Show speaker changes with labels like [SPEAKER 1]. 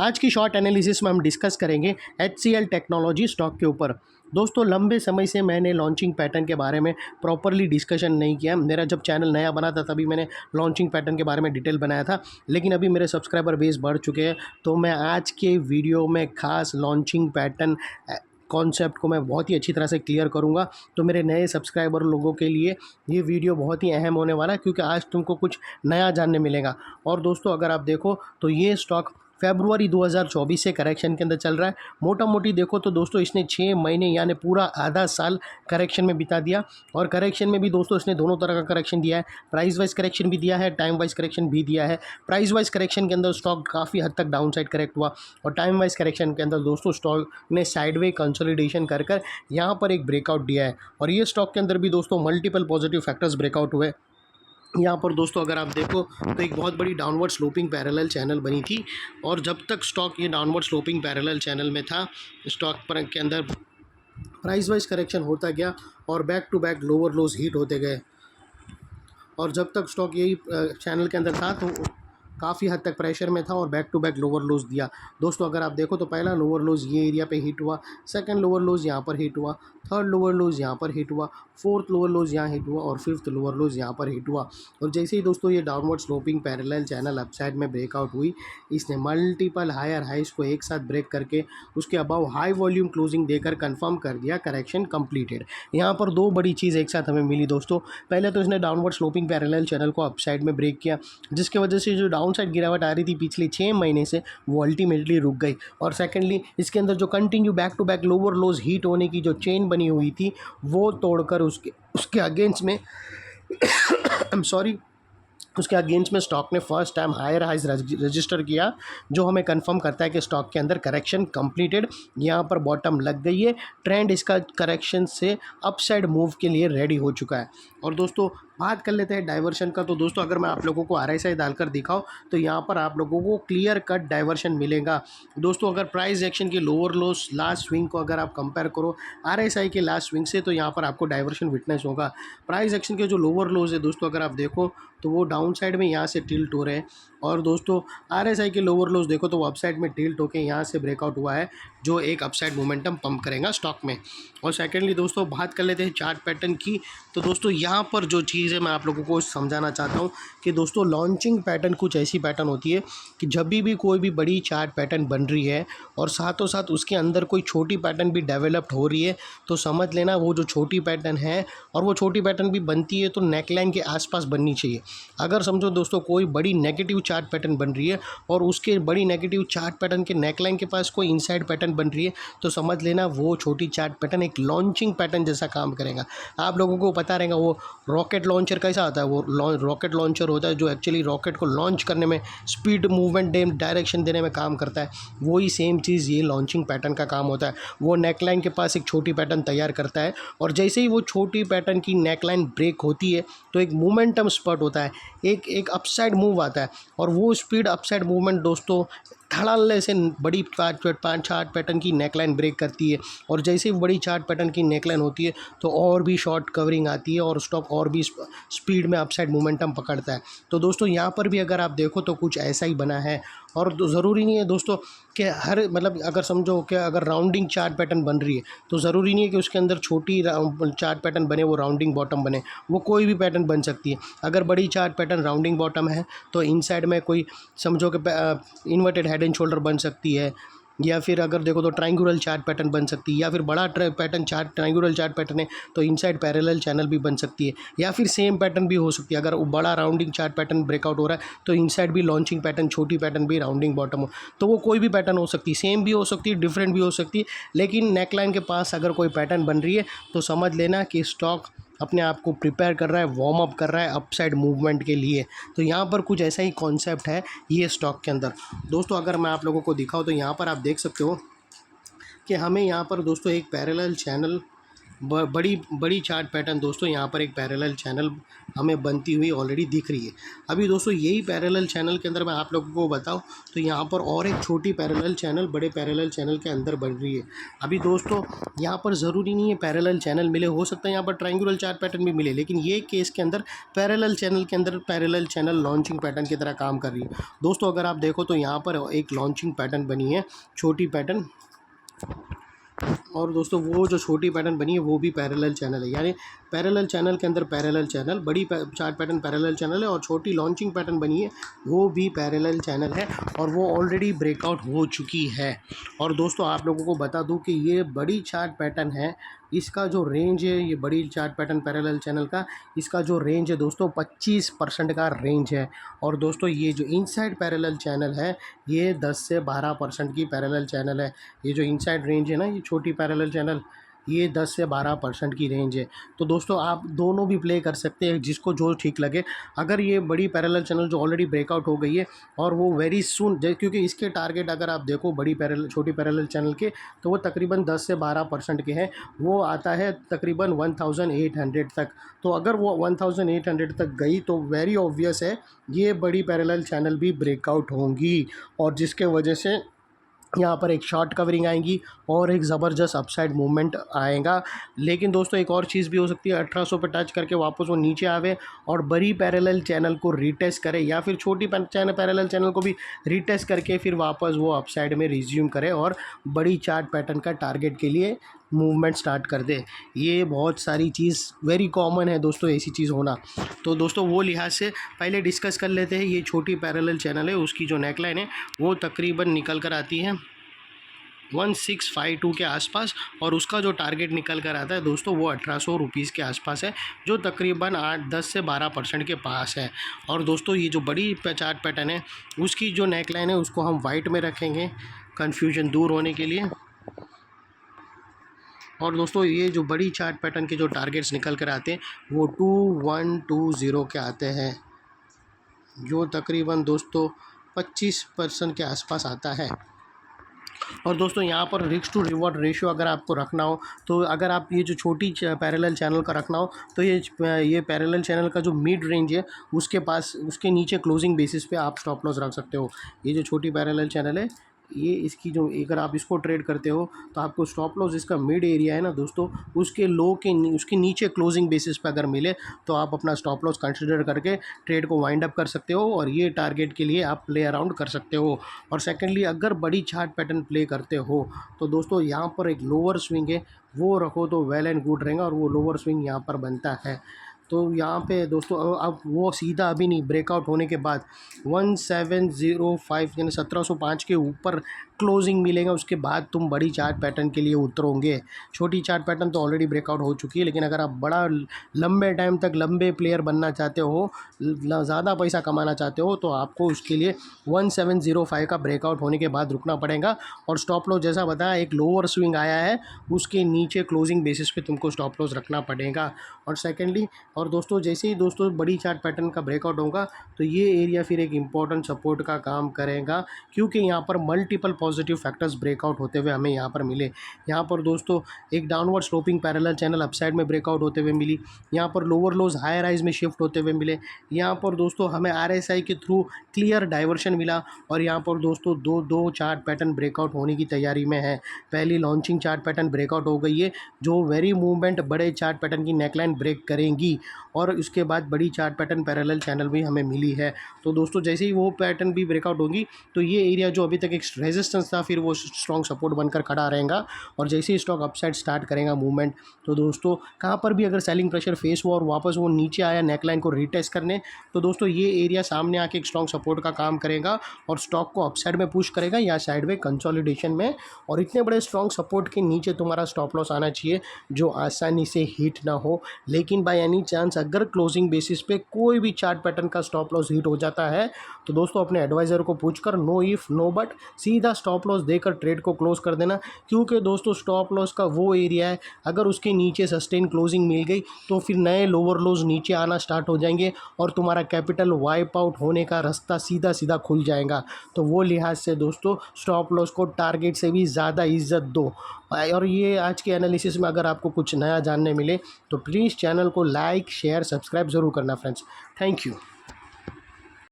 [SPEAKER 1] आज की short analysis में हम डिस्कस करेंगे HCL टेक्नोलॉजी स्टॉक के ऊपर। दोस्तों, लंबे समय से मैंने लॉन्चिंग पैटर्न के बारे में प्रॉपरली डिस्कशन नहीं किया। मेरा जब चैनल नया बना था तभी मैंने लॉन्चिंग पैटर्न के बारे में डिटेल बनाया था, लेकिन अभी मेरे सब्सक्राइबर बेस बढ़ चुके हैं, तो मैं आज के वीडियो में खास लॉन्चिंग पैटर्न कॉन्सेप्ट को मैं बहुत ही अच्छी तरह से क्लियर करूंगा। तो मेरे नए सब्सक्राइबर लोगों के लिए ये वीडियो बहुत ही अहम होने वाला है, क्योंकि आज तुमको कुछ नया जानने मिलेगा। और दोस्तों, अगर आप देखो तो ये स्टॉक फरवरी 2024 से करेक्शन के अंदर चल रहा है। मोटा मोटी देखो तो दोस्तों, इसने 6 महीने यानी पूरा आधा साल करेक्शन में बिता दिया। और करेक्शन में भी दोस्तों इसने दोनों तरह का करेक्शन दिया है, प्राइस वाइज करेक्शन भी दिया है, टाइम वाइज करेक्शन भी दिया है। प्राइस वाइज करेक्शन के अंदर स्टॉक काफ़ी हद तक डाउन साइड करेक्ट हुआ, और टाइम वाइज करेक्शन के अंदर दोस्तों स्टॉक ने साइडवे कंसोलिडेशन कर यहाँ पर एक ब्रेकआउट दिया है। और ये स्टॉक के अंदर भी दोस्तों मल्टीपल पॉजिटिव फैक्टर्स ब्रेकआउट हुए। यहाँ पर दोस्तों अगर आप देखो तो एक बहुत बड़ी डाउनवर्ड स्लोपिंग पैरेलल चैनल बनी थी, और जब तक स्टॉक ये डाउनवर्ड स्लोपिंग पैरेलल चैनल में था, स्टॉक पर के अंदर प्राइस वाइज करेक्शन होता गया और back to back lower lows hit होते गए। और जब तक स्टॉक यही चैनल के अंदर था तो काफ़ी हद तक प्रेशर में था और back to back lower lows दिया। दोस्तों, अगर आप देखो तो पहला लोअर लोज ये एरिया पे हिट हुआ, सेकंड लोअर लोज यहाँ पर हिट हुआ, थर्ड लोअर लोज यहाँ पर हिट हुआ, फोर्थ लोअर लोज यहाँ हिट हुआ और फिफ्थ लोअर लोज यहाँ पर हिट हुआ। और जैसे ही दोस्तों ये downward sloping parallel channel upside में ब्रेकआउट हुई, इसने मल्टीपल हायर हाइज को एक साथ ब्रेक करके उसके अबाव हाई वॉल्यूम क्लोजिंग देकर कंफर्म कर दिया करेक्शन कंप्लीटेड। यहाँ पर दो बड़ी चीज़ एक साथ हमें मिली दोस्तों। पहले तो इसने डाउनवर्ड स्लोपिंग पैरेलल चैनल को अपसाइड में ब्रेक किया, जिसकी वजह से जो डाउन साइड गिरावट आ रही थी पिछले 6 महीने से, वो अल्टीमेटली रुक गई। और सेकेंडली, इसके अंदर जो continue back to back lower lows hit होने की जो चेन बनी हुई थी, वो तोड़कर उसके अगेंस्ट में आई एम सॉरी उसके अगेंस्ट में स्टॉक ने first time higher highs register किया, जो हमें कंफर्म करता है कि स्टॉक के अंदर करेक्शन कंप्लीटेड। यहाँ पर बॉटम लग गई है, ट्रेंड इसका करेक्शन से अपसाइड मूव के लिए रेडी हो चुका है। और दोस्तों, बात कर लेते हैं डाइवर्शन का। तो दोस्तों, अगर मैं आप लोगों को RSI डालकर दिखाऊं तो यहाँ पर आप लोगों को क्लियर कट डाइवर्शन मिलेगा। दोस्तों, अगर प्राइस एक्शन की लोअर लोस लास्ट स्विंग को अगर आप कंपेयर करो RSI के लास्ट स्विंग से, तो यहाँ पर आपको डाइवर्शन विटनेस होगा। प्राइस एक्शन के जो लोअर लोज है दोस्तों, अगर आप देखो तो वो डाउन साइड में यहाँ से टिल्ट हो रहे हैं, और दोस्तों RSI के लोअर लोज देखो तो वो अपसाइड में टिल्ट होकर यहाँ से ब्रेकआउट हुआ है, जो एक अपसाइड मोमेंटम पंप करेगा स्टॉक में। और सेकेंडली दोस्तों, बात कर लेते हैं चार्ट पैटर्न की। तो दोस्तों, यहाँ पर जो चीज़ है मैं आप लोगों को समझाना चाहता हूँ कि दोस्तों लॉन्चिंग पैटर्न कुछ ऐसी पैटर्न होती है कि जब भी कोई भी बड़ी चार्ट पैटर्न बन रही है और साथों साथ उसके अंदर कोई छोटी पैटर्न भी डेवलप्ड हो रही है, तो समझ लेना वो जो छोटी पैटर्न है, और वो छोटी पैटर्न भी बनती है तो नेकलाइन के आसपास बननी चाहिए। अगर समझो दोस्तों कोई बड़ी नेगेटिव चार्ट पैटर्न बन रही है और उसके बड़ी नेगेटिव चार्ट पैटर्न के नेकलाइन के पास कोई इनसाइड पैटर्न बन रही है, तो समझ लेना वो छोटी चार्ट पैटर्न एक लॉन्चिंग पैटर्न जैसा काम करेगा। आप लोगों को पता रहेगा वो रॉकेट लॉन्चर कैसा आता है। वो रॉकेट लॉन्चर होता है जो एक्चुअली रॉकेट को लॉन्च करने में, स्पीड मूवमेंट डायरेक्शन देने में काम करता है। वही सेम चीज़ ये लॉन्चिंग पैटर्न का काम होता है। वो नेकलाइन के पास एक छोटी पैटर्न तैयार करता है, और जैसे ही वो छोटी पैटर्न की नेकलाइन ब्रेक होती है तो एक मोमेंटम स्पॉट होता है, एक अपसाइड मूव आता है। और वो स्पीड अपसाइड मूवमेंट दोस्तों धड़ल्ले से बड़ी चार्ट पैटर्न की नेकलाइन ब्रेक करती है, और जैसे ही बड़ी चार्ट पैटर्न की नेकलाइन होती है तो और भी शॉर्ट कवरिंग आती है और स्टॉक और भी स्पीड में अपसाइड मोमेंटम पकड़ता है। तो दोस्तों, यहाँ पर भी अगर आप देखो तो कुछ ऐसा ही बना है। और ज़रूरी नहीं है दोस्तों कि अगर समझो कि अगर राउंडिंग चार्ट पैटर्न बन रही है तो ज़रूरी नहीं है कि उसके अंदर छोटी चार्ट पैटर्न बने, वो राउंडिंग बॉटम बने। वो कोई भी पैटर्न बन सकती है। अगर बड़ी चार्ट पैटर्न राउंडिंग बॉटम है तो इनसाइड में कोई समझो कि इन्वर्टेड हेड एंड शोल्डर बन सकती है, या फिर अगर देखो तो ट्रायंगुलर चार्ट पैटर्न बन सकती है, या फिर बड़ा पैटर्न ट्रायंगुलर चार्ट पैटर्न है तो इनसाइड पैरेलल चैनल भी बन सकती है, या फिर सेम पैटर्न भी हो सकती है। अगर वो बड़ा राउंडिंग चार्ट पैटर्न ब्रेकआउट हो रहा है तो इनसाइड भी लॉन्चिंग पैटर्न, छोटी पैटर्न भी राउंडिंग बॉटम हो, तो वो कोई भी पैटर्न हो सकती है, सेम भी हो सकती है, डिफरेंट भी हो सकती है। लेकिन नेकलाइन के पास अगर कोई पैटर्न बन रही है तो समझ लेना कि स्टॉक अपने आप को प्रिपेयर कर रहा है, वार्म अप कर रहा है अपसाइड मूवमेंट के लिए। तो यहाँ पर कुछ ऐसा ही कॉन्सेप्ट है ये स्टॉक के अंदर। दोस्तों, अगर मैं आप लोगों को दिखाऊँ तो यहाँ पर आप देख सकते हो कि हमें यहाँ पर दोस्तों एक पैरेलल चैनल बड़ी बड़ी चार्ट पैटर्न दोस्तों यहाँ पर एक पैरेलल चैनल हमें बनती हुई ऑलरेडी दिख रही है। अभी दोस्तों यही पैरेलल चैनल के अंदर मैं आप लोगों को बताऊं तो यहाँ पर और एक छोटी पैरेलल चैनल बड़े पैरेलल चैनल के अंदर बन रही है। अभी दोस्तों यहाँ पर ज़रूरी नहीं है पैरेलल चैनल मिले, हो सकता है यहाँ पर ट्रायंगुलर चार्ट पैटर्न भी मिले, लेकिन ये केस के अंदर पैरेलल चैनल के अंदर पैरेलल चैनल लॉन्चिंग पैटर्न की तरह काम कर रही है। दोस्तों अगर आप देखो तो यहाँ पर एक लॉन्चिंग पैटर्न बनी है, छोटी पैटर्न, और दोस्तों वो जो छोटी पैटर्न बनी है वो भी पैरेलल चैनल है, यानी पैरेलल चैनल के अंदर पैरेलल चैनल, बड़ी चार्ट पैटर्न पैरेलल चैनल है और छोटी लॉन्चिंग पैटर्न बनी है वो भी पैरेलल चैनल है और वो ऑलरेडी ब्रेकआउट हो चुकी है। और दोस्तों आप लोगों को बता दूं कि ये बड़ी चार्ट पैटर्न है, इसका जो रेंज है, ये बड़ी चार्ट पैटर्न पैरेलल चैनल का, इसका जो रेंज है दोस्तों 25% का रेंज है। और दोस्तों ये जो इनसाइड पैरेलल चैनल है ये 10 से 12% की पैरेलल चैनल है। ये जो इनसाइड रेंज है ना, ये छोटी पैरेलल चैनल, ये 10 से 12% की रेंज है। तो दोस्तों आप दोनों भी प्ले कर सकते हैं, जिसको जो ठीक लगे। अगर ये बड़ी पैरेलल चैनल जो ऑलरेडी ब्रेकआउट हो गई है और वो वेरी सून, क्योंकि इसके टारगेट अगर आप देखो बड़ी पैरेलल छोटी पैरेलल चैनल के, तो वो तकरीबन 10 से 12% के हैं, वो आता है तकरीबन 1800 तक। तो अगर वो 1800 तक गई तो वेरी ऑब्वियस है ये बड़ी पैरेलल चैनल भी ब्रेकआउट होंगी और जिसके वजह से यहाँ पर एक शॉर्ट कवरिंग आएंगी और एक ज़बरदस्त अपसाइड मूवमेंट आएगा। लेकिन दोस्तों एक और चीज़ भी हो सकती है, 1800 पे टच करके वापस वो नीचे आवे और बड़ी पैरेलल चैनल को रीटेस्ट करे, या फिर छोटी पैरेलल चैनल को भी रीटेस्ट करके फिर वापस वो अपसाइड में रिज्यूम करे और बड़ी चार्ट पैटर्न का टारगेट के लिए मूवमेंट स्टार्ट कर दे। ये बहुत सारी चीज़ वेरी कॉमन है दोस्तों, ऐसी चीज़ होना। तो दोस्तों वो लिहाज से पहले डिस्कस कर लेते हैं। ये छोटी पैरेलल चैनल है, उसकी जो नेकलाइन है वो तकरीबन निकल कर आती है 1652 के आसपास और उसका जो टारगेट निकल कर आता है दोस्तों वो 1800 रुपीज़ के आसपास है, जो तकरीबन 8-10 से 12% के पास है। और दोस्तों ये जो बड़ी चार्ट पैटर्न है उसकी जो नेकलाइन है उसको हम वाइट में रखेंगे कन्फ्यूजन दूर होने के लिए। और दोस्तों ये जो बड़ी चार्ट पैटर्न के जो टारगेट्स निकल कर आते हैं वो 2120 के आते हैं, जो तकरीबन दोस्तों 25% के आसपास आता है। और दोस्तों यहाँ पर रिस्क टू रिवॉर्ड रेशियो अगर आपको रखना हो, तो अगर आप ये जो छोटी पैरेलल चैनल का रखना हो तो ये पैरेलल चैनल का जो मिड रेंज है उसके पास, उसके नीचे क्लोजिंग बेसिस पे आप स्टॉप लॉस रख सकते हो। ये जो छोटी पैरेलल चैनल है, ये इसकी जो, अगर आप इसको ट्रेड करते हो तो आपको स्टॉप लॉस इसका मिड एरिया है ना दोस्तों, उसके लो के उसके नीचे क्लोजिंग बेसिस पे अगर मिले तो आप अपना स्टॉप लॉस कंसिडर करके ट्रेड को वाइंड अप कर सकते हो और ये टारगेट के लिए आप प्ले अराउंड कर सकते हो। और सेकेंडली अगर बड़ी चार्ट पैटर्न प्ले करते हो तो दोस्तों यहाँ पर एक लोअर स्विंग है वो रखो तो वेल एंड गुड रहेगा, और वो लोअर स्विंग यहाँ पर बनता है। तो यहाँ पे दोस्तों अब वो सीधा अभी नहीं, ब्रेकआउट होने के बाद 1705 यानी 1705 के ऊपर क्लोजिंग मिलेगा, उसके बाद तुम बड़ी चार्ट पैटर्न के लिए उतरोगे। छोटी चार्ट पैटर्न तो ऑलरेडी ब्रेकआउट हो चुकी है, लेकिन अगर आप बड़ा लंबे टाइम तक लंबे प्लेयर बनना चाहते हो, ज़्यादा पैसा कमाना चाहते हो, तो आपको उसके लिए 1705 का ब्रेकआउट होने के बाद रुकना पड़ेगा। और स्टॉप लॉस जैसा बताया, एक लोअर स्विंग आया है उसके नीचे क्लोजिंग बेसिस पे तुमको स्टॉप लॉस रखना पड़ेगा। और सेकेंडली, और दोस्तों जैसे ही दोस्तों बड़ी चार्ट पैटर्न का ब्रेकआउट होगा तो ये एरिया फिर एक इम्पॉर्टेंट सपोर्ट का काम करेगा, क्योंकि यहाँ पर मल्टीपल पॉजिटिव फैक्टर्स ब्रेकआउट होते हुए हमें यहाँ पर मिले। यहाँ पर दोस्तों एक downward sloping parallel channel upside में ब्रेकआउट होते हुए मिली, यहाँ पर लोअर लोज हायर हाइज में शिफ्ट होते हुए मिले, यहाँ पर दोस्तों हमें RSI के थ्रू क्लियर डाइवर्शन मिला, और यहाँ पर दोस्तों दो चार्ट पैटर्न ब्रेकआउट होने की तैयारी में है। पहली लॉन्चिंग चार्ट पैटर्न ब्रेकआउट हो गई है, जो वेरी मूवमेंट बड़े चार्ट पैटर्न की नेकलाइन ब्रेक करेंगी, और उसके बाद बड़ी चार्ट पैटर्न पैरेलल चैनल भी हमें मिली है। तो दोस्तों जैसे ही वो पैटर्न भी ब्रेकआउट होगी तो ये एरिया जो अभी तक एक रेजिस्टेंस था फिर वो स्ट्रॉन्ग सपोर्ट बनकर खड़ा रहेगा, और जैसे ही स्टॉक अपसाइड स्टार्ट करेगा मूवमेंट, तो दोस्तों कहाँ पर भी अगर सेलिंग प्रेशर फेस हुआ और वापस वो नीचे आया नेकलाइन को रीटेस्ट करने, तो दोस्तों ये एरिया सामने आके एक स्ट्रॉन्ग सपोर्ट का काम करेगा और स्टॉक को अपसाइड में पुश करेगा या साइड में कंसोलिडेशन में। और इतने बड़े स्ट्रॉन्ग सपोर्ट के नीचे तुम्हारा स्टॉप लॉस आना चाहिए जो आसानी से हिट ना हो, लेकिन बाय एनी चांस अगर क्लोजिंग बेसिस पे कोई भी चार्ट पैटर्न का स्टॉप लॉस हिट हो जाता है तो दोस्तों अपने एडवाइज़र को पूछकर नो इफ़ नो बट सीधा स्टॉप लॉस देकर ट्रेड को क्लोज कर देना, क्योंकि दोस्तों स्टॉप लॉस का वो एरिया है अगर उसके नीचे सस्टेन क्लोजिंग मिल गई तो फिर नए लोअर लोज नीचे आना स्टार्ट हो जाएंगे और तुम्हारा कैपिटल वाइप आउट होने का रास्ता सीधा सीधा खुल जाएगा। तो वो लिहाज से दोस्तों स्टॉप लॉस को टारगेट से भी ज़्यादा इज्जत दो। और ये आज के एनालिसिस में अगर आपको कुछ नया जानने मिले तो प्लीज़ चैनल को लाइक शेयर सब्सक्राइब ज़रूर करना फ्रेंड्स। Thank you.